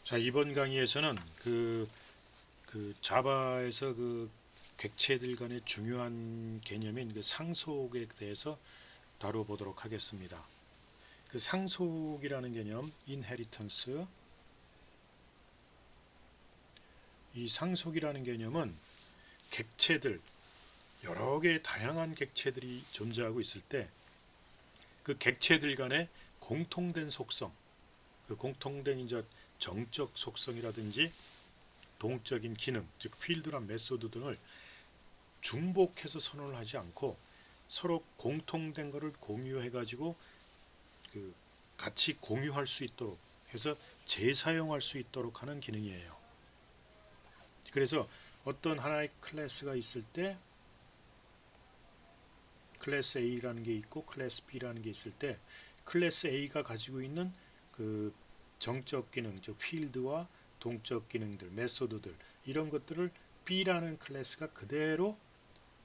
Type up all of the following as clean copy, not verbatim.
자, 이번 강의에서는 자바에서 객체들 간의 중요한 개념인 상속에 대해서 다뤄보도록 하겠습니다. 상속이라는 개념, inheritance, 이 상속이라는 개념은 객체들, 여러 개의 다양한 객체들이 존재하고 있을 때 그 객체들 간의 공통된 속성, 공통된 이제 정적 속성이라든지 동적인 기능, 즉 필드나 메소드 등을 중복해서 선언을 하지 않고 서로 공통된 것을 공유해 가지고 같이 공유할 수 있도록 해서 재사용할 수 있도록 하는 기능이에요. 그래서 어떤 하나의 클래스가 있을 때 클래스 A라는 게 있고 클래스 B라는 게 있을 때 클래스 A가 가지고 있는 그 정적 기능, 즉 필드와 동적 기능들, 메소드들 이런 것들을 B라는 클래스가 그대로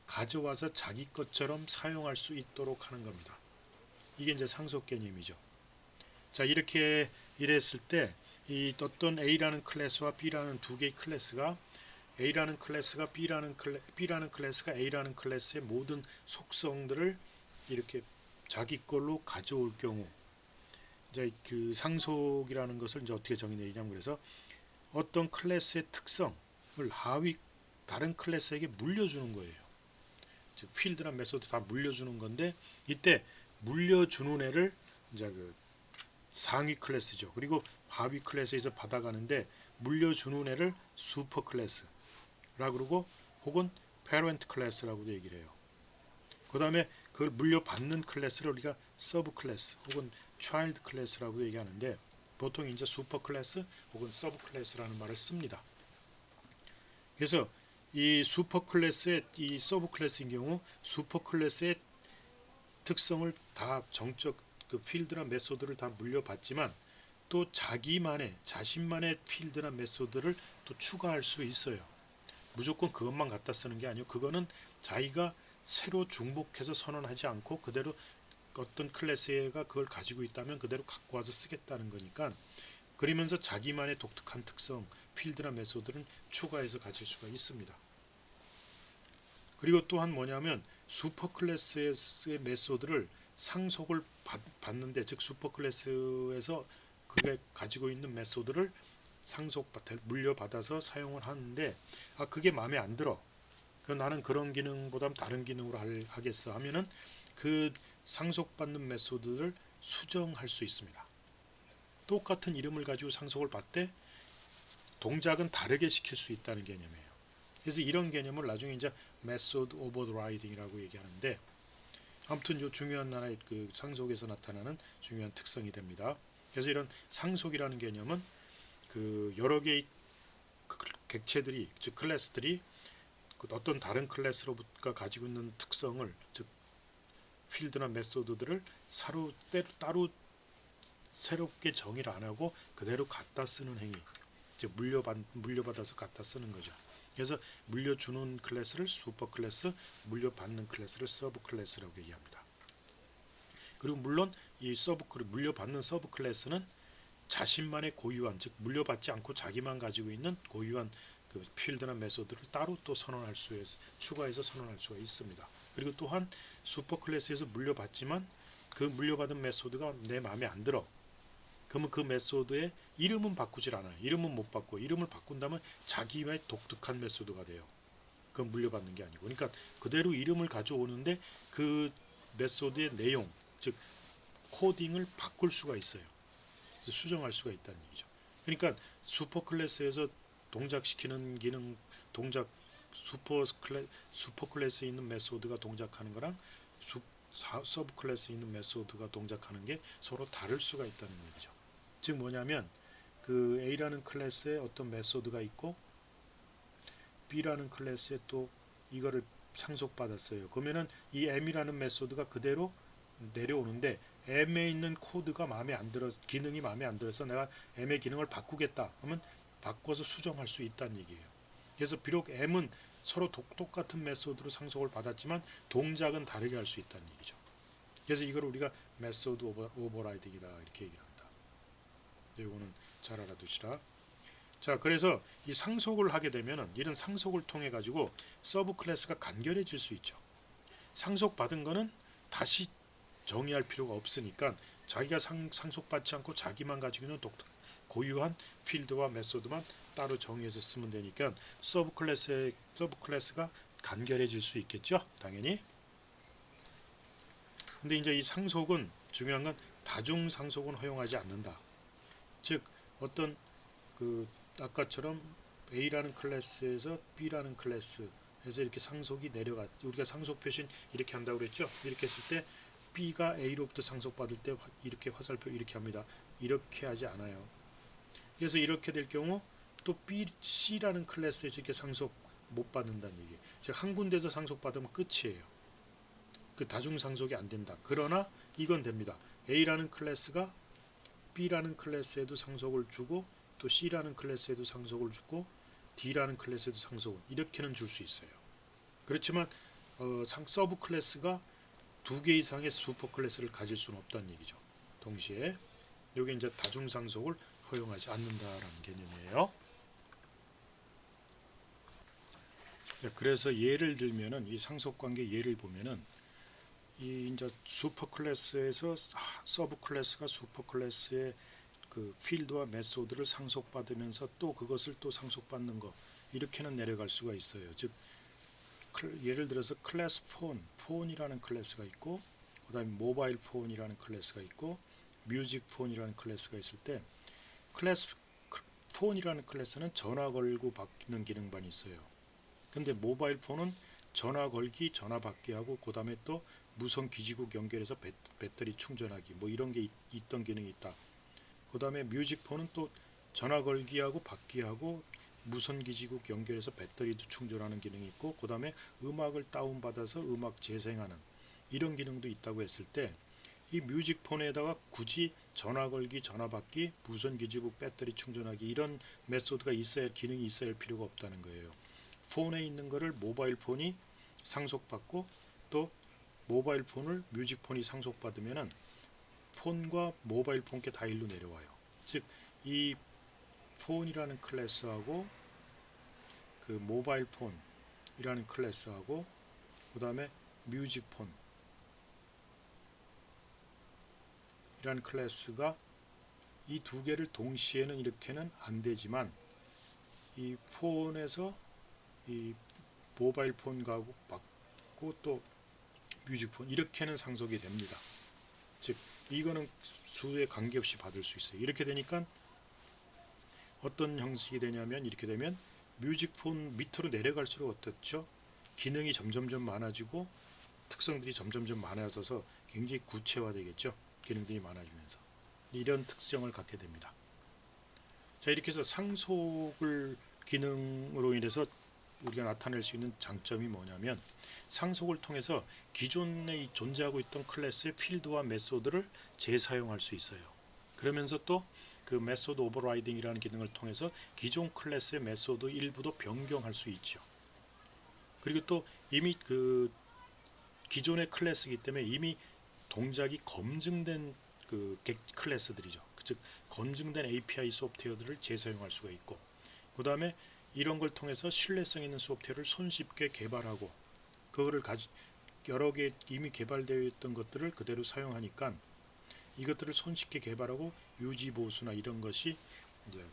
가져와서 자기 것처럼 사용할 수 있도록 하는 겁니다. 이게 이제 상속 개념이죠. 자, 이렇게 이랬을 때 이 어떤 A라는 클래스와 B라는 두 개의 클래스가 A라는 클래스가 B라는 클래스가 A라는 클래스의 모든 속성들을 이렇게 자기 걸로 가져올 경우 이제 상속이라는 것을 이제 어떻게 정의내리냐면 그래서 어떤 클래스의 특성을 다른 클래스에게 물려주는 거예요. 즉 필드나 메소드 다 물려주는 건데 이때 물려주는 애를 이제 상위 클래스죠. 그리고 하위 클래스에서 받아가는데 물려주는 애를 슈퍼 클래스라 그러고 혹은 페런트 클래스라고도 얘기를 해요. 그 다음에 그걸 물려받는 클래스를 우리가 서브 클래스 혹은 차일드 클래스라고 얘기하는데 보통 이제 슈퍼 클래스 혹은 서브 클래스라는 말을 씁니다. 그래서 이 슈퍼 클래스의 이 서브 클래스인 경우 슈퍼 클래스의 특성을 다 정적 필드나 메소드를 다 물려받지만 또 자신만의 필드나 메소드를 또 추가할 수 있어요. 무조건 그것만 갖다 쓰는 게 아니고 그거는 자기가 새로 중복해서 선언하지 않고 그대로 어떤 클래스가 그걸 가지고 있다면 그대로 갖고 와서 쓰겠다는 거니까 그러면서 자기만의 독특한 특성, 필드나 메소드는 추가해서 가질 수가 있습니다. 그리고 또한 뭐냐면 슈퍼 클래스의 메소드를 상속을 받는데 즉 슈퍼 클래스에서 그게 가지고 있는 메소드를 물려받아서 사용을 하는데 그게 마음에 안 들어. 나는 그런 기능보다 다른 기능으로 하겠어 하면은 그 상속받는 메소드를 수정할 수 있습니다. 똑같은 이름을 가지고 상속을 받되 동작은 다르게 시킬 수 있다는 개념이에요. 그래서 이런 개념을 나중에 이제 메소드 오버라이딩이라고 얘기하는데 아무튼 요 중요한 하나의 상속에서 나타나는 중요한 특성이 됩니다. 그래서 이런 상속이라는 개념은 여러 개의 객체들이 즉 클래스들이 어떤 다른 클래스로부터 가지고 있는 특성을 즉 필드나 메소드들을 따로 새롭게 정의를 안 하고 그대로 갖다 쓰는 행위, 즉 물려받아서 갖다 쓰는 거죠. 그래서 물려주는 클래스를 슈퍼 클래스, 물려받는 클래스를 서브 클래스라고 얘기합니다. 그리고 물론 이 물려받는 서브 클래스는 자신만의 고유한, 즉 물려받지 않고 자기만 가지고 있는 고유한 필드나 메소드를 따로 또 추가해서 선언할 수가 있습니다. 그리고 또한 슈퍼 클래스에서 물려받지만 그 물려받은 메소드가 내 마음에 안 들어. 그러면 그 메소드의 이름은 바꾸질 않아요. 이름은 못 바꿔. 이름을 바꾼다면 자기의 독특한 메소드가 돼요. 그건 물려받는 게 아니고. 그러니까 그대로 이름을 가져오는데 그 메소드의 내용, 즉 코딩을 바꿀 수가 있어요. 수정할 수가 있다는 얘기죠. 그러니까 슈퍼 클래스에서 동작시키는 기능, 슈퍼 클래스에 있는 메소드가 동작하는 거랑 서브 클래스에 있는 메소드가 동작하는 게 서로 다를 수가 있다는 얘기죠. 즉 뭐냐면 A라는 클래스에 어떤 메소드가 있고 B라는 클래스에 또 이거를 상속받았어요. 그러면은 이 M이라는 메소드가 그대로 내려오는데 M에 있는 코드가 마음에 안 들어 기능이 마음에 안 들어서 내가 M의 기능을 바꾸겠다 하면 바꿔서 수정할 수 있다는 얘기예요. 그래서 비록 M은 서로 똑같은 메소드로 상속을 받았지만 동작은 다르게 할 수 있다는 얘기죠. 그래서 이걸 우리가 메소드 오버라이딩이다 이렇게 얘기합니다. 이거는 잘 알아두시라. 자, 그래서 이 상속을 하게 되면은 이런 상속을 통해 가지고 서브 클래스가 간결해질 수 있죠. 상속받은 거는 다시 정의할 필요가 없으니까 자기가 상속받지 않고 자기만 가지고 있는 고유한 필드와 메소드만 따로 정의해서 쓰면 되니까 서브 클래스가 간결해질 수 있겠죠, 당연히. 근데 이제 이 상속은 중요한 건 다중 상속은 허용하지 않는다. 즉 어떤 그 아까처럼 A라는 클래스에서 B라는 클래스에서 이렇게 상속이 내려가, 우리가 상속 표시는 이렇게 한다고 그랬죠. 이렇게 했을 때 B가 A로부터 상속받을 때 이렇게 화살표 이렇게 합니다. 이렇게 하지 않아요. 그래서 이렇게 될 경우 또 B, C라는 클래스에서 이렇게 상속 못 받는다는 얘기예요. 즉 한 군데서 상속받으면 끝이에요. 그 다중 상속이 안 된다. 그러나 이건 됩니다. A라는 클래스가 B라는 클래스에도 상속을 주고 또 C라는 클래스에도 상속을 주고 D라는 클래스에도 상속을 이렇게는 줄 수 있어요. 그렇지만 서브 클래스가 두 개 이상의 슈퍼 클래스를 가질 수는 없다는 얘기죠. 동시에 이게 이제 다중 상속을 허용하지 않는다라는 개념이에요. 그래서 예를 들면은 이 상속 관계 예를 보면은 이 이제 슈퍼 클래스에서 서브 클래스가 슈퍼 클래스의 그 필드와 메소드를 상속받으면서 또 그것을 또 상속받는 거 이렇게는 내려갈 수가 있어요. 즉 예를 들어서 클래스 폰이라는 클래스가 있고 그다음에 모바일 폰이라는 클래스가 있고 뮤직 폰이라는 클래스가 있을 때 클래스 폰이라는 클래스는 전화 걸고 받는 기능만 있어요. 근데 모바일 폰은 전화 걸기, 전화 받기 하고 그다음에 또 무선 기지국 연결해서 배터리 충전하기 뭐 이런 게 있던 기능이 있다. 그다음에 뮤직폰은 또 전화 걸기하고 받기하고 무선 기지국 연결해서 배터리도 충전하는 기능이 있고 그다음에 음악을 다운받아서 음악 재생하는 이런 기능도 있다고 했을 때 이 뮤직폰에다가 굳이 전화 걸기, 전화 받기, 무선 기지국 배터리 충전하기 이런 메소드가 있어야 기능이 있어야 할 필요가 없다는 거예요. 폰에 있는 거를 모바일 폰이 상속받고 또 모바일 폰을 뮤직폰이 상속받으면은 폰과 모바일 폰께 다 일로 내려와요. 즉 이 폰이라는 클래스하고 그 모바일 폰이라는 클래스하고 그 다음에 뮤직폰이라는 클래스가 이 두 개를 동시에는 이렇게는 안 되지만 이 폰에서 이 모바일 폰 가고 받고 또 뮤직폰 이렇게는 상속이 됩니다. 즉 이거는 수에 관계없이 받을 수 있어요. 이렇게 되니까 어떤 형식이 되냐면 이렇게 되면 뮤직폰 밑으로 내려갈수록 어떻죠? 기능이 점점점 많아지고 특성들이 점점점 많아져서 굉장히 구체화되겠죠. 기능들이 많아지면서 이런 특성을 갖게 됩니다. 자 이렇게 해서 상속을 기능으로 인해서 우리가 나타낼 수 있는 장점이 뭐냐면 상속을 통해서 기존에 존재하고 있던 클래스의 필드와 메소드를 재사용할 수 있어요. 그러면서 또 그 메소드 오버라이딩이라는 기능을 통해서 기존 클래스의 메소드 일부도 변경할 수 있죠. 그리고 또 이미 그 기존의 클래스이기 때문에 이미 동작이 검증된 그 클래스들이죠. 즉 검증된 API 소프트웨어들을 재사용할 수가 있고 그 다음에 이런 걸 통해서 신뢰성 있는 소프트웨어를 손쉽게 개발하고 그거를 여러 개 이미 개발되어 있던 것들을 그대로 사용하니까 이것들을 손쉽게 개발하고 유지 보수나 이런 것이 이제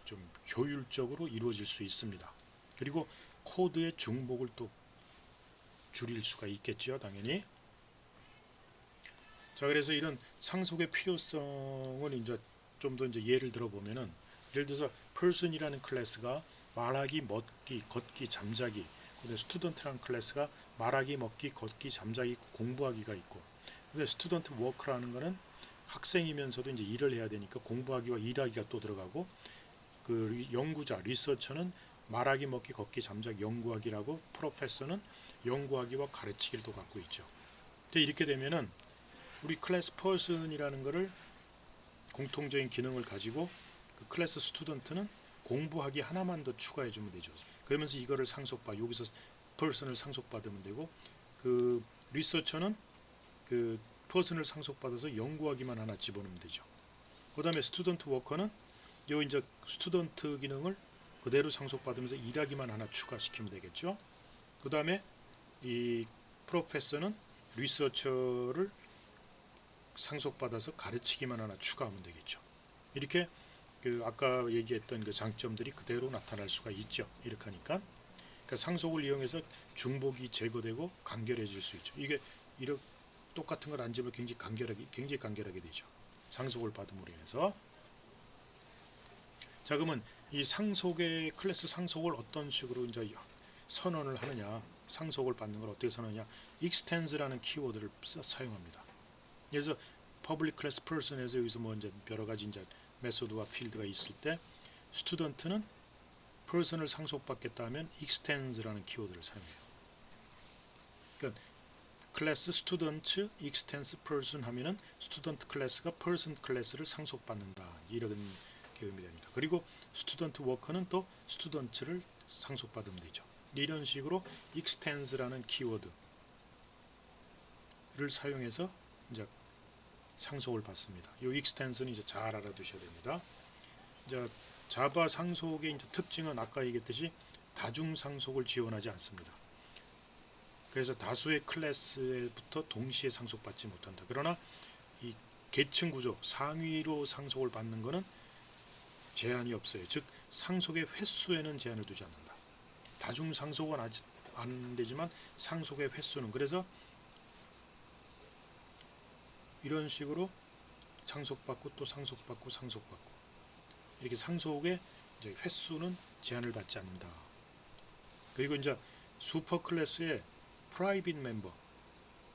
좀 효율적으로 이루어질 수 있습니다. 그리고 코드의 중복을 또 줄일 수가 있겠죠, 당연히. 자, 그래서 이런 상속의 필요성은 이제 좀 더 이제 예를 들어 보면은 예를 들어서 person이라는 클래스가 말하기, 먹기, 걷기, 잠자기. 근데 스튜던트라는 클래스가 말하기, 먹기, 걷기, 잠자기, 공부하기가 있고. 근데 스튜던트 워크라는 거는 학생이면서도 이제 일을 해야 되니까 공부하기와 일하기가 또 들어가고 그 연구자, 리서처는 말하기, 먹기, 걷기, 잠자기, 연구하기라고 프로페서는 연구하기와 가르치기를 또 갖고 있죠. 근데 이렇게 되면은 우리 클래스 person이라는 거를 공통적인 기능을 가지고 그 클래스 스튜던트는 공부하기 하나만 더 추가해 주면 되죠. 그러면서 이거를 여기서 person을 상속받으면 되고 그 리서처는 그 person을 상속받아서 연구하기만 하나 집어넣으면 되죠. 그 다음에 스튜던트 워커는 요 이제 스튜던트 기능을 그대로 상속받으면서 일하기만 하나 추가시키면 되겠죠. 그 다음에 이 프로페서는 리서처를 상속받아서 가르치기만 하나 추가하면 되겠죠. 이렇게 그 아까 얘기했던 그 장점들이 그대로 나타날 수가 있죠. 이렇게 하니까 그러니까 상속을 이용해서 중복이 제거되고 간결해질 수 있죠. 이게 이렇게 똑같은 걸 안 지면 굉장히 간결하게 되죠. 상속을 받음으로 인해서. 자, 그러면 이 상속의 클래스 상속을 어떤 식으로 이제 선언을 하느냐, 상속을 받는 걸 어떻게 선언하냐, extens라는 키워드를 사용합니다. 그래서 public class person에서 여기서 뭐 이제 여러 가지 이제 메소드와 필드가 있을 때 스튜던트는 person을 상속받겠다 하면 extens라는 키워드를 사용해요. 그러니까 클래스 스튜던트 extends person 하면은 스튜던트 클래스가 person 클래스를 상속받는다 이런 게 의미됩니다. 그리고 스튜던트 워커는 또 스튜던트를 상속받으면 되죠. 이런 식으로 extends라는 키워드를 사용해서 이제 상속을 받습니다. 이 extends는 이제 잘 알아두셔야 됩니다. 이제 자바 상속의 이제 특징은 아까 얘기했듯이 다중 상속을 지원하지 않습니다. 그래서 다수의 클래스부터 동시에 상속받지 못한다. 그러나 이 계층 구조 상위로 상속을 받는 것은 제한이 없어요. 즉 상속의 횟수에는 제한을 두지 않는다. 다중 상속은 아직 안 되지만 상속의 횟수는 그래서 이런 식으로 상속받고 또 상속받고 상속받고 이렇게 상속의 이제 횟수는 제한을 받지 않는다. 그리고 이제 슈퍼 클래스의 프라이빗 멤버,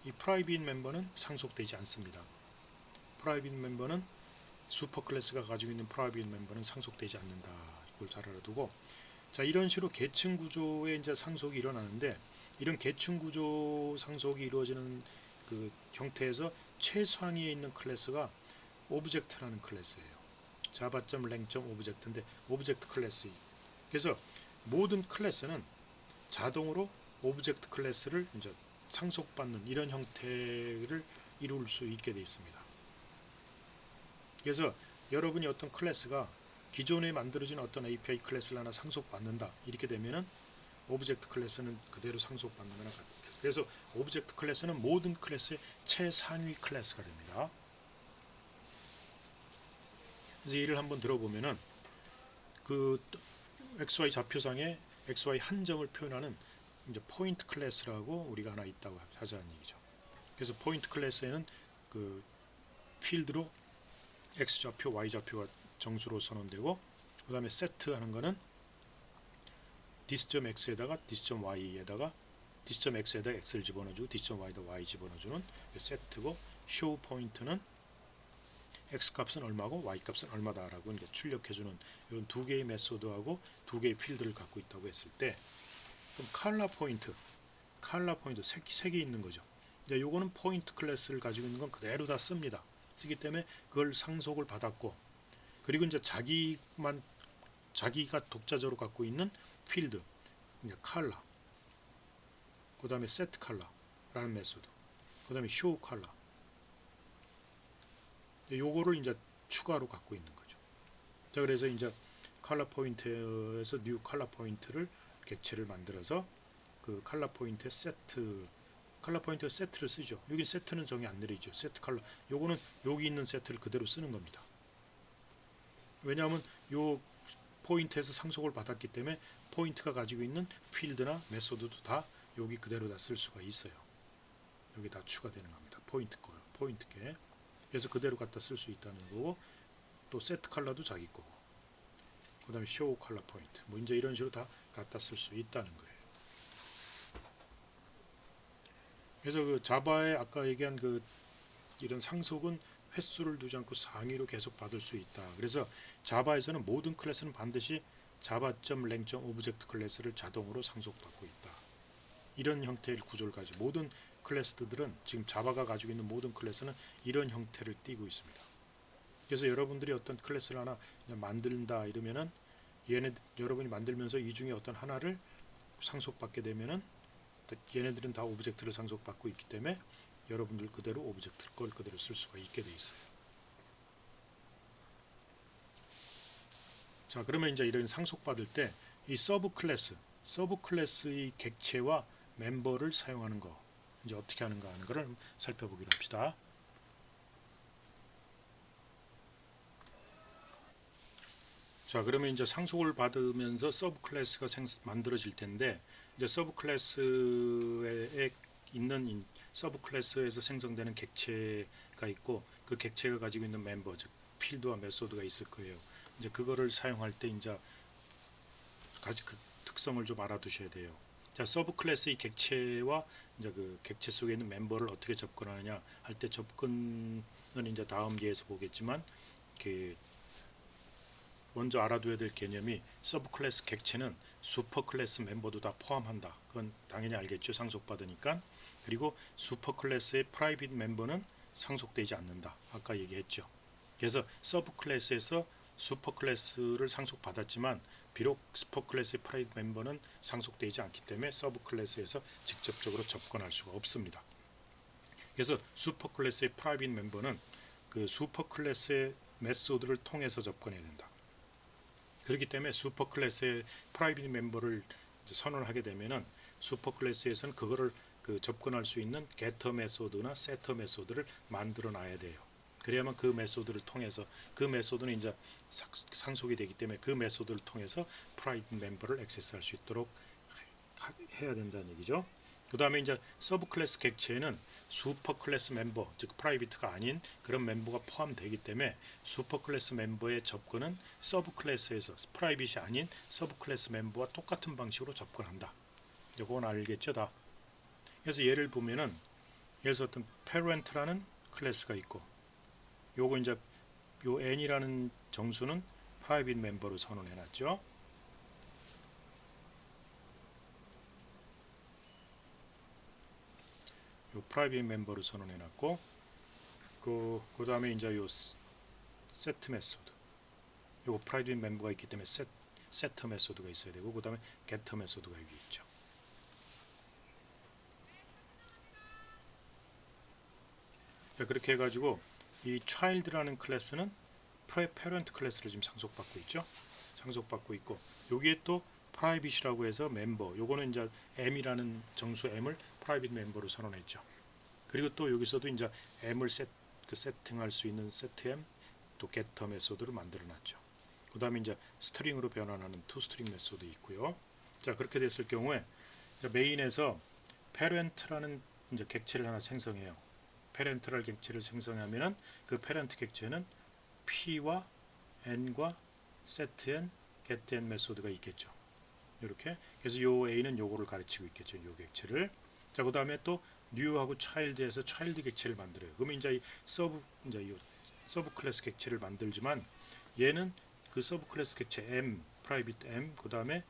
이 프라이빗 멤버는 상속되지 않습니다. 프라이빗 멤버는 슈퍼 클래스가 가지고 있는 프라이빗 멤버는 상속되지 않는다. 이걸 잘 알아두고, 자 이런 식으로 계층 구조의 이제 상속이 일어나는데 이런 계층 구조 상속이 이루어지는 그 형태에서 최상위에 있는 클래스가 오브젝트라는 클래스예요. 자바.랭. 오브젝트인데 오브젝트 클래스. 그래서 모든 클래스는 자동으로 오브젝트 클래스를 이제 상속받는 이런 형태를 이룰 수 있게 되어 있습니다. 그래서 여러분이 어떤 클래스가 기존에 만들어진 어떤 API 클래스를 하나 상속받는다 이렇게 되면은 오브젝트 클래스는 그대로 상속받는 거나 같아요. 그래서 오브젝트 클래스는 모든 클래스의 최상위 클래스가 됩니다. 그래서 예를 한번 들어보면은 그 XY 좌표상에 XY 한 점을 표현하는 이제 포인트 클래스라고 우리가 하나 있다고 하자는 얘기죠. 그래서 포인트 클래스에는 그 필드로 X 좌표, Y 좌표가 정수로 선언되고 그 다음에 세트하는 거는 dis.x에다가 dis.y에다가 dis.x에다 x를 집어넣어주고 dis.y에다 y 집어넣어주는 세트고 show 포인트는 x 값은 얼마고 y 값은 얼마다라고 이렇게 출력해주는 이런 두 개의 메소드하고 두 개의 필드를 갖고 있다고 했을 때 그럼 컬러 포인트 색이 있는 거죠. 이제 요거는 포인트 클래스를 가지고 있는 건 그대로 다 씁니다. 쓰기 때문에 그걸 상속을 받았고 그리고 이제 자기가 독자적으로 갖고 있는 필드 이제 컬러 그 다음에 set 컬러라는 메소드 그 다음에 show 컬러 요거를 이제 추가로 갖고 있는 거죠. 자 그래서 이제 컬러 포인트에서 new 컬러 포인트를 객체를 만들어서 그 컬러 포인트의 세트 컬러 포인트 세트를 쓰죠. 여기 세트는 정의 안 내리죠. 세트 컬러 요거는 여기 있는 세트를 그대로 쓰는 겁니다. 왜냐하면 요 포인트에서 상속을 받았기 때문에 포인트가 가지고 있는 필드나 메소드도 다 여기 그대로 다 쓸 수가 있어요. 여기 다 추가되는 겁니다. 포인트게 그래서 그대로 갖다 쓸 수 있다는 거고 또 세트 컬러도 자기 거고 그 다음에 쇼 컬러 포인트 뭐 이제 이런 식으로 다 갖다 쓸 수 있다는 거예요. 그래서 그 자바에 아까 얘기한 그 이런 상속은 횟수를 두지 않고 상위로 계속 받을 수 있다. 그래서 자바에서는 모든 클래스는 반드시 java.랭. 오브젝트 클래스를 자동으로 상속받고 있다. 이런 형태의 구조를 가지고 모든 클래스들은 지금 자바가 가지고 있는 모든 클래스는 이런 형태를 띠고 있습니다. 그래서 여러분들이 어떤 클래스를 하나 만든다 이러면은 여러분이 만들면서 이 중에 어떤 하나를 상속받게 되면은 얘네들은 다 오브젝트를 상속받고 있기 때문에 여러분들 그대로 오브젝트 걸 그대로 쓸 수가 있게 돼 있어요. 자, 그러면 이제 이런 상속받을 때 이 서브 클래스의 객체와 멤버를 사용하는 거 이제 어떻게 하는가 하는 거를 살펴보기로 합시다. 자, 그러면 이제 상속을 받으면서 서브 클래스가 만들어질 텐데, 이제 서브 클래스에 있는 서브 클래스에서 생성되는 객체가 있고, 그 객체가 가지고 있는 멤버, 즉 필드와 메소드가 있을 거예요. 이제 그거를 사용할 때 이제 그 특성을 좀 알아두셔야 돼요. 자, 서브 클래스의 객체와 이제 그 객체 속에 있는 멤버를 어떻게 접근하느냐 할 때 접근은 이제 다음 예에서 보겠지만, 그 먼저 알아둬야 될 개념이 서브 클래스 객체는 슈퍼 클래스 멤버도 다 포함한다. 그건 당연히 알겠죠. 상속받으니까. 그리고 슈퍼 클래스의 프라이빗 멤버는 상속되지 않는다. 아까 얘기했죠. 그래서 서브 클래스에서 슈퍼 클래스를 상속받았지만 비록 슈퍼 클래스의 프라이빗 멤버는 상속되지 않기 때문에 서브 클래스에서 직접적으로 접근할 수가 없습니다. 그래서 슈퍼 클래스의 프라이빗 멤버는 그 슈퍼 클래스의 메소드를 통해서 접근해야 된다. 그렇기 때문에 슈퍼 클래스의 프라이빗 멤버를 선언하게 되면은 슈퍼 클래스에서는 그거를 그 접근할 수 있는 게터 메소드나 세터 메소드를 만들어 놔야 돼요. 그래야만 그 메소드를 통해서, 그 메소드는 이제 상속이 되기 때문에 그 메소드를 통해서 프라이빗 멤버를 액세스할 수 있도록 해야 된다는 얘기죠. 그 다음에 이제 서브 클래스 객체에는 슈퍼 클래스 멤버, 즉 프라이빗가 아닌 그런 멤버가 포함되기 때문에 슈퍼 클래스 멤버의 접근은 서브 클래스에서 프라이빗이 아닌 서브 클래스 멤버와 똑같은 방식으로 접근한다. 이건 알겠죠, 다. 그래서 예를 보면은, 예를 들어서 어떤 parent라는 클래스가 있고, 요거 이제 요 n이라는 정수는 프라이빗 멤버로 선언해놨죠. 요 프라이빗 멤버로 선언해놨고, 그 다음에 이제 요 세트 메소드, 요거 프라이빗 멤버가 있기 때문에 세터 메소드가 있어야 되고, 그 다음에 게터 메소드가 여기 있죠. 자, 그렇게 해가지고 이 child라는 클래스는 parent 클래스를 지금 상속받고 있죠. 상속받고 있고, 여기에 또 private이라고 해서 멤버, 요거는 이제 m이라는 정수 m을 private 멤버로 선언했죠. 그리고 또 여기서도 이제 m을 세팅할 수 있는 setm, 또 getter 메소드를 만들어놨죠. 그 다음에 이제 스트링으로 변환하는 toString 메소드 있고요. 자, 그렇게 됐을 경우에 메인에서 parent라는 이제 객체를 하나 생성해요. 페렌트럴 객체를 생성하면은 그 페렌트 객체는 p와 n과 setn, getN 메소드가 있겠죠. 이렇게. 그래서 요 a는 요거를 가르치고 있겠죠. 요 객체를. 자, 그다음에 또 new하고 child에서 child 객체를 만들어요. 그러면 이제 이 서브 클래스 객체를 만들지만 얘는 그 서브 클래스 객체 m, private m, 그다음에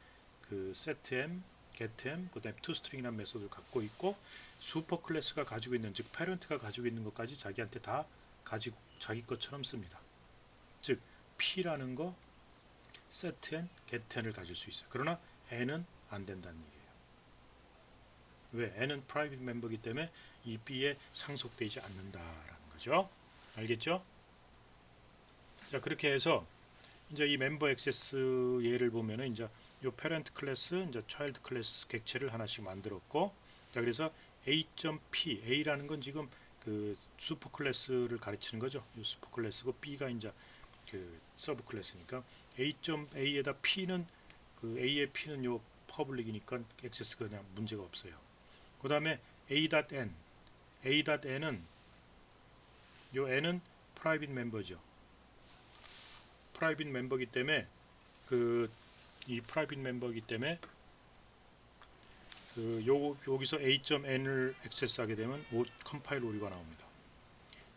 그 setm, getM, 그다음에 toString이라는 메소드를 갖고 있고, 슈퍼 클래스가 가지고 있는, 즉 페런트가 가지고 있는 것까지 자기한테 다 가지고 자기 것처럼 씁니다. 즉 p라는 거, setn, getn을 가질 수 있어요. 그러나 n은 안 된다는 얘기예요. 왜? n은 private 멤버이기 때문에 이 b에 상속되지 않는다라는 거죠. 알겠죠? 자, 그렇게 해서 이제 이 멤버 액세스 예를 보면은 이제 요 parent 클래스, 이제 child 클래스 객체를 하나씩 만들었고, 자, 그래서 a.p, a라는 건 지금 그 슈퍼 클래스를 가르치는 거죠. 이 슈퍼 클래스고 b가 이제 그 서브 클래스니까 a.a에다 p는 그 a의 p는 요 퍼블릭이니까 액세스가 그냥 문제가 없어요. 그 다음에 a.n, a.n은 요 n은 private 멤버죠. 프라이빗 멤버이기 때문에 이 프라이빗 멤버이기 때문에 여기서 a.n을 액세스하게 되면 컴파일 오류가 나옵니다.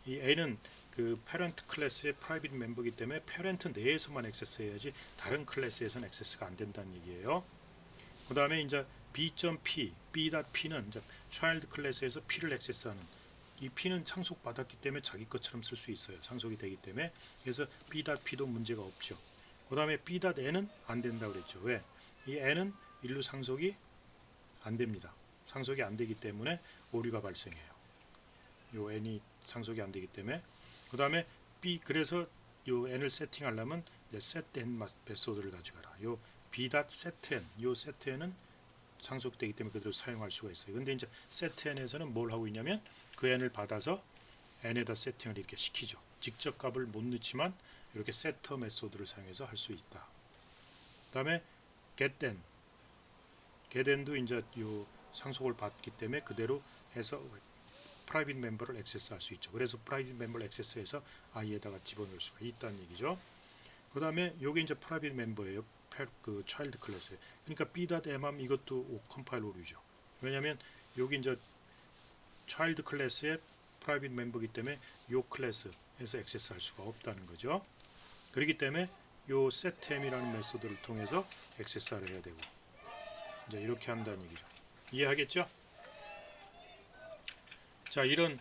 이 n은 그 페런트 클래스의 프라이빗 멤버이기 때문에 페런트 내에서만 액세스해야지 다른 클래스에서는 액세스가 안 된다는 얘기예요. 그 다음에 이제 b.p, b.p는 이제 child 클래스에서 p를 액세스하는, 이 p는 상속받았기 때문에 자기 것처럼 쓸 수 있어요. 상속이 되기 때문에. 그래서 b.p도 문제가 없죠. 그 다음에 b.n은 안 된다고 그랬죠. 왜? 이 n은 일루 상속이 안 됩니다. 상속이 안 되기 때문에 오류가 발생해요. 요 n이 상속이 안 되기 때문에. 그 다음에 b, 그래서 요 n을 세팅하려면 setN 메소드를 가져가라. 요 b.setN 요 setN은 상속되기 때문에 그대로 사용할 수가 있어요. 근데 이제 setN에서는 뭘 하고 있냐면 그 n을 받아서 n에다 세팅을 이렇게 시키죠. 직접 값을 못 넣지만 이렇게 setter 메소드를 사용해서 할 수 있다. 그다음에 getN도 이제 요 상속을 받기 때문에 그대로 해서 프라이빗 멤버를 액세스할 수 있죠. 그래서 프라이빗 멤버를 액세스해서 i에다가 집어넣을 수가 있다는 얘기죠. 그 다음에 요게 이제 프라이빗 멤버예요. 그 차일드 클래스. 그러니까 b.em함 이것도 컴파일 오류죠. 왜냐하면 여기 이제 차일드 클래스의 프라이빗 멤버이기 때문에 요 클래스에서 액세스할 수가 없다는 거죠. 그렇기 때문에 요 setM이라는 메소드를 통해서 액세스를 해야 되고 이제 이렇게 한다는 얘기죠. 이해하겠죠? 자, 이런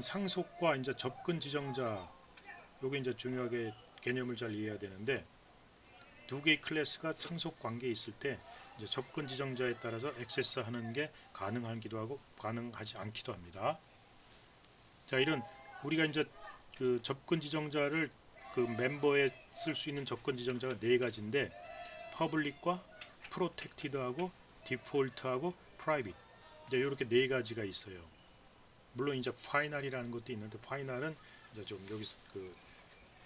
상속과 이제 접근 지정자 요게 이제 중요하게 개념을 잘 이해해야 되는데 두 개의 클래스가 상속 관계에 있을 때 이제 접근 지정자에 따라서 액세스하는 게 가능하기도 하고 가능하지 않기도 합니다. 자, 이런 우리가 이제 그 접근 지정자를 그 멤버에 쓸 수 있는 접근 지정자가 네 가지인데 퍼블릭과 프로텍티드하고 디폴트하고 프라이빗 이제 이렇게 네 가지가 있어요. 물론 이제 파이널이라는 것도 있는데 파이널은 이제 좀 여기서 그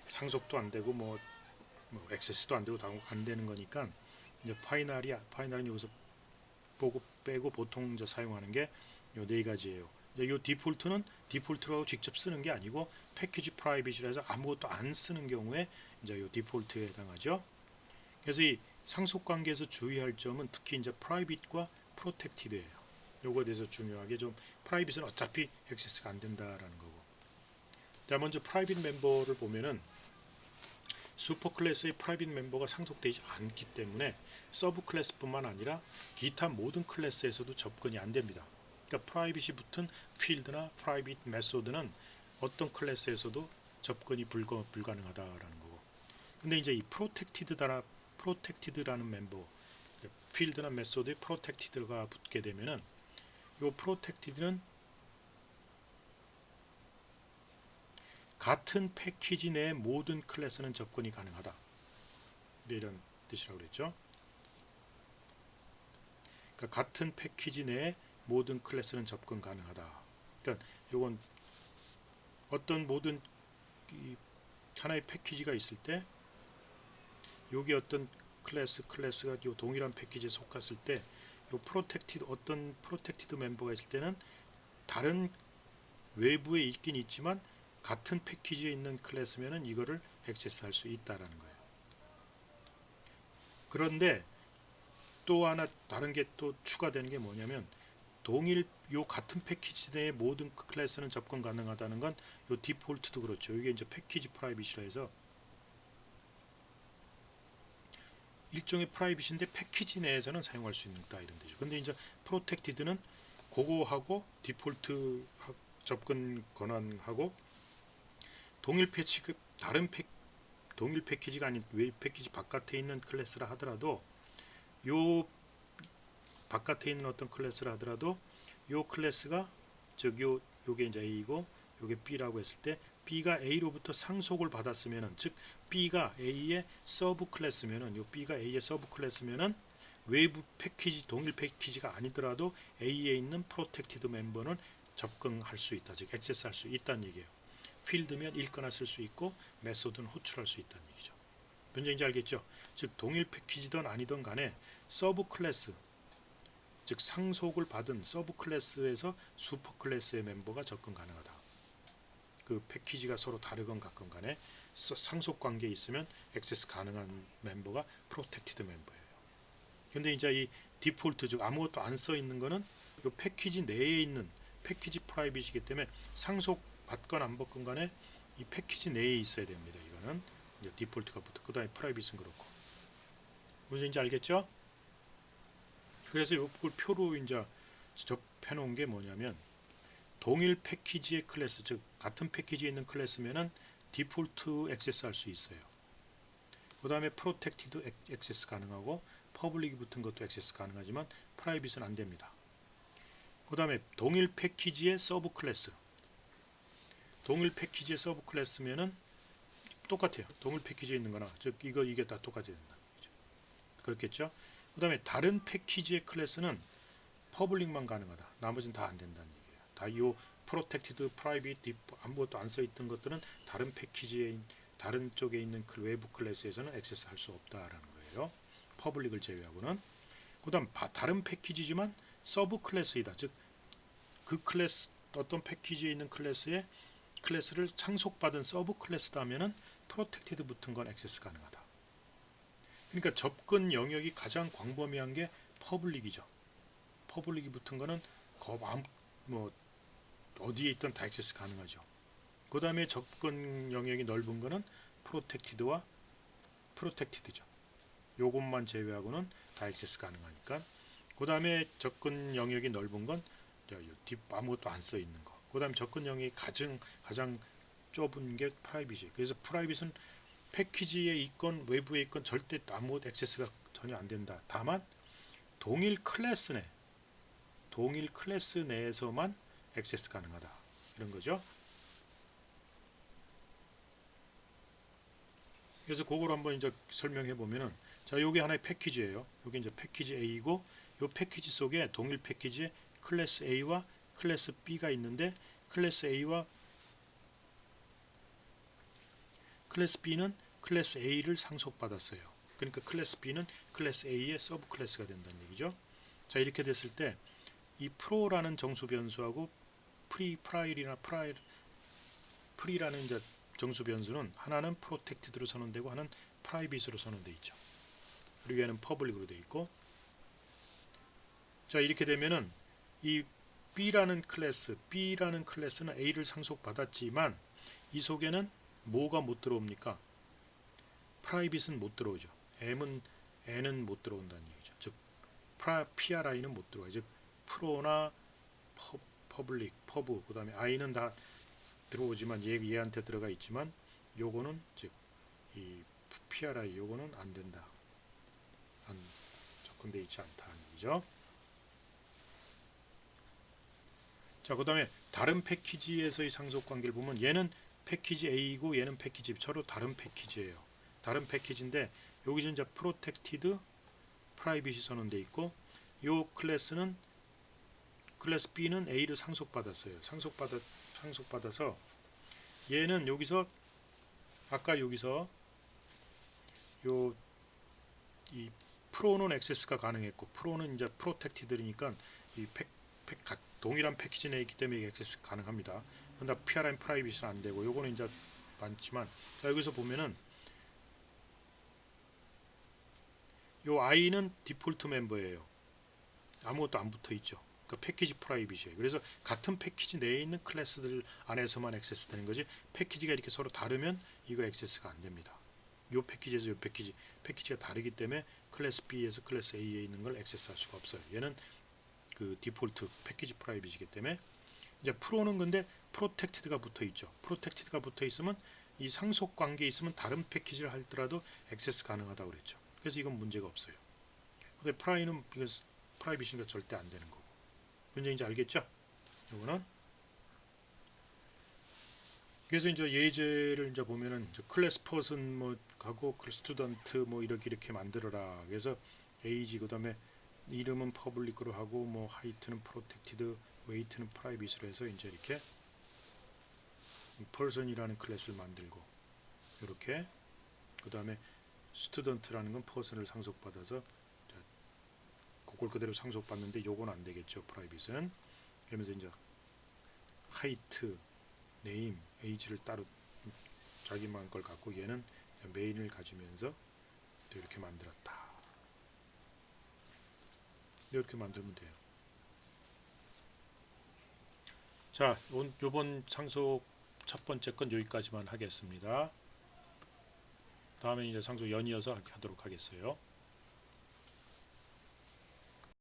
상속도 안 되고 뭐 액세스도 안 되고 다 안 되는 거니까 이제 파이널은 여기서 보고 빼고 보통 이제 사용하는 게 요 네 가지예요. 요 디폴트는 디폴트로 직접 쓰는 게 아니고 패키지 프라이빗이라 해서 아무것도 안 쓰는 경우에 이제 요 디폴트에 해당하죠. 그래서 이 상속 관계에서 주의할 점은 특히 이제 프라이빗과 프로텍티드예요. 요거에 대해서 중요하게 좀 프라이빗은 어차피 액세스가 안 된다라는 거고. 자, 먼저 프라이빗 멤버를 보면은 슈퍼 클래스의 프라이빗 멤버가 상속되지 않기 때문에 서브 클래스뿐만 아니라 기타 모든 클래스에서도 접근이 안 됩니다. 그러니까 프라이빗이 붙은 필드나 프라이빗 메소드는 어떤 클래스에서도 접근이 불가능하다라는 거고. 근데 이제 이 프로텍티드라는 멤버 필드나 메소드에 프로텍티드가 붙게 되면은 이 프로텍티드는 같은 패키지 내의 모든 클래스는 접근이 가능하다. 이런 뜻이라고 그랬죠. 그러니까 같은 패키지 내의 모든 클래스는 접근 가능하다. 그러니까 이건 어떤 모든 하나의 패키지가 있을 때 여기 어떤 클래스가 요 동일한 패키지에 속했을 때 요 어떤 프로텍티드 멤버가 있을 때는 다른 외부에 있긴 있지만 같은 패키지에 있는 클래스면은 이거를 액세스할 수 있다라는 거예요. 그런데 또 하나 다른 게 또 추가되는 게 뭐냐면 같은 패키지 내의 모든 클래스는 접근 가능하다는 건 요 디폴트도 그렇죠. 이게 이제 패키지 프라이빗이라 해서 일종의 프라이빗인데 패키지 내에서는 사용할 수 있다 이런 뜻이죠. 근데 이제 프로텍티드는 그거하고 디폴트 접근 권한하고 동일 패키지가 아닌 외 패키지 바깥에 있는 클래스라 하더라도 요 바깥에 있는 어떤 클래스라 하더라도 요 클래스가 요게 이제 A이고 요게 B라고 했을 때 B가 A로부터 상속을 받았으면은 즉 B가 A의 서브 클래스면은 요 B가 A의 서브 클래스면은 외부 패키지 동일 패키지가 아니더라도 A에 있는 프로텍티드 멤버는 접근할 수 있다. 즉 액세스할 수 있다는 얘기예요. 필드면 읽거나 쓸 수 있고 메소드는 호출할 수 있다는 얘기죠. 뭔지 이제 알겠죠? 즉 동일 패키지든 아니든 간에 서브 클래스 즉 상속을 받은 서브 클래스에서 슈퍼 클래스의 멤버가 접근 가능하다. 그 패키지가 서로 다르건 같건 간에 상속 관계에 있으면 액세스 가능한 멤버가 프로텍티드 멤버예요. 근데 이제 이 디폴트 즉 아무것도 안 써 있는 거는 이 패키지 내에 있는 패키지 프라이빗이기 때문에 상속 받건 안 받건 간에 이 패키지 내에 있어야 됩니다. 이거는 이제 디폴트가 붙어. 그다음에 프라이빗은 그렇고. 무슨 인지 알겠죠? 그래서 이걸 표로 이제 접해 놓은 게 뭐냐면 동일 패키지의 클래스 즉 같은 패키지에 있는 클래스면은 디폴트 액세스 할 수 있어요. 그 다음에 프로텍티드 액세스 가능하고 퍼블릭이 붙은 것도 액세스 가능하지만 프라이빗은 안 됩니다. 그 다음에 동일 패키지의 서브 클래스면은 똑같아요. 동일 패키지에 있는 거나 즉 이게 다 똑같이 된다. 그렇겠죠? 그 다음에 다른 패키지의 클래스는 퍼블릭만 가능하다. 나머지는 다 안 된다는 얘기예요. 다 이 프로텍티드, 프라이빗, 아무것도 안 써있던 것들은 다른 패키지에 다른 쪽에 있는 외부 클래스에서는 액세스할 수 없다라는 거예요. 퍼블릭을 제외하고는. 그 다음 다른 패키지지만 서브 클래스이다. 즉 그 클래스 어떤 패키지에 있는 클래스를 상속받은 서브 클래스다 하면은 프로텍티드 붙은 건 액세스 가능하다. 그러니까 접근 영역이 가장 광범위한 게 퍼블릭이죠. 퍼블릭이 붙은 거는 뭐 어디에 있든 다 액세스 가능하죠. 그 다음에 접근 영역이 넓은 거는 프로텍티드와 프로텍티드죠. 요것만 제외하고는 다 액세스 가능하니까. 그 다음에 접근 영역이 넓은 건 아무것도 안 써 있는 거. 그 다음에 접근 영역이 가장 좁은 게 프라이빗이에요. 그래서 프라이빗은 패키지에 있건 외부에 있건 절대 아무것도 액세스가 전혀 안 된다. 다만 동일 클래스 내에서만 액세스 가능하다. 이런 거죠. 그래서 그걸 한번 이제 설명해 보면은, 자, 요게 하나의 패키지예요. 요게 이제 패키지 A고, 요 패키지 속에 동일 패키지에 클래스 A와 클래스 B가 있는데, 클래스 A와 클래스 B는 클래스 A를 상속받았어요. 그러니까 클래스 B는 클래스 A의 서브 클래스가 된다는 얘기죠. 자, 이렇게 됐을 때 이 프로라는 정수 변수하고 프리라는 이제 정수 변수는 하나는 프로텍티드로 선언되고 하나는 프라이빗으로 선언되어 있죠. 그리고 얘는 퍼블릭으로 되어 있고. 자, 이렇게 되면은 이 B라는 클래스는 A를 상속받았지만 이 속에는 뭐가 못 들어옵니까? 프라이빗은 못 들어오죠. N은 못 들어온다는 얘기죠. 즉 PRI는 못 들어와요. 즉 프로나 퍼블릭, 퍼브, 그 다음에 I는 다 들어오지만 얘한테 들어가 있지만 요거는 즉 이 PRI 요거는 안 된다. 안 접근되어 있지 않다는 얘기죠. 자, 그 다음에 다른 패키지에서의 상속 관계를 보면 얘는 패키지 A이고 얘는 패키지 B, 서로 다른 패키지예요. 다른 패키지인데 여기서 이제 프로텍티드, 프라이빗이 선언되어 있고 요 클래스는 클래스 B는 A를 상속받았어요. 상속받아서 얘는 여기서 아까 여기서 이 프로는 액세스가 가능했고 프로는 이제 프로텍티드니까 이 동일한 패키지 내에 있기 때문에 액세스 가능합니다. 그런데 PRM 프라이빗은 안 되고 요거는 이제 많지만, 자, 여기서 보면은 요 I는 디폴트 멤버예요. 아무것도 안 붙어 있죠. 그러니까 패키지 프라이빗이에요. 그래서 같은 패키지 내에 있는 클래스들 안에서만 액세스 되는 거지, 패키지가 이렇게 서로 다르면 이거 액세스가 안 됩니다. 요 패키지에서 요 패키지가 다르기 때문에 클래스 B에서 클래스 A에 있는 걸 액세스할 수가 없어요. 얘는 그 디폴트 패키지 프라이빗이기 때문에. 이제 프로는 근데 프로텍티드가 붙어 있죠. 프로텍티드가 붙어 있으면 이 상속 관계에 있으면 다른 패키지를 하더라도 액세스 가능하다고 그랬죠. 그래서 이건 문제가 없어요. 근데 프라이빗이니까 절대 안 되는 거고. 문제인지 알겠죠? 이거는. 그래서 이제 예제를 이제 보면은 이제 클래스 퍼슨 뭐 하고 스튜던트 뭐 이렇게 만들어라. 그래서 에이지 그다음에 이름은 퍼블릭으로 하고 뭐 하이트는 프로텍티드, 웨이트는 프라이빗으로 해서 이제 이렇게 퍼슨이라는 클래스를 만들고 이렇게 그다음에 스튜던트라는 건 퍼슨을 상속받아서 그걸 그대로 상속받는데 요건 안 되겠죠. 프라이빗은. 그러면서 이제 하이트, 네임, 에이지를 따로 자기만 걸 갖고 얘는 메인을 가지면서 이렇게 만들었다. 이렇게 만들면 돼요. 자, 요번 상속 첫 번째 건 여기까지만 하겠습니다. 다음에 이제 상속 연이어서 하도록 하겠어요.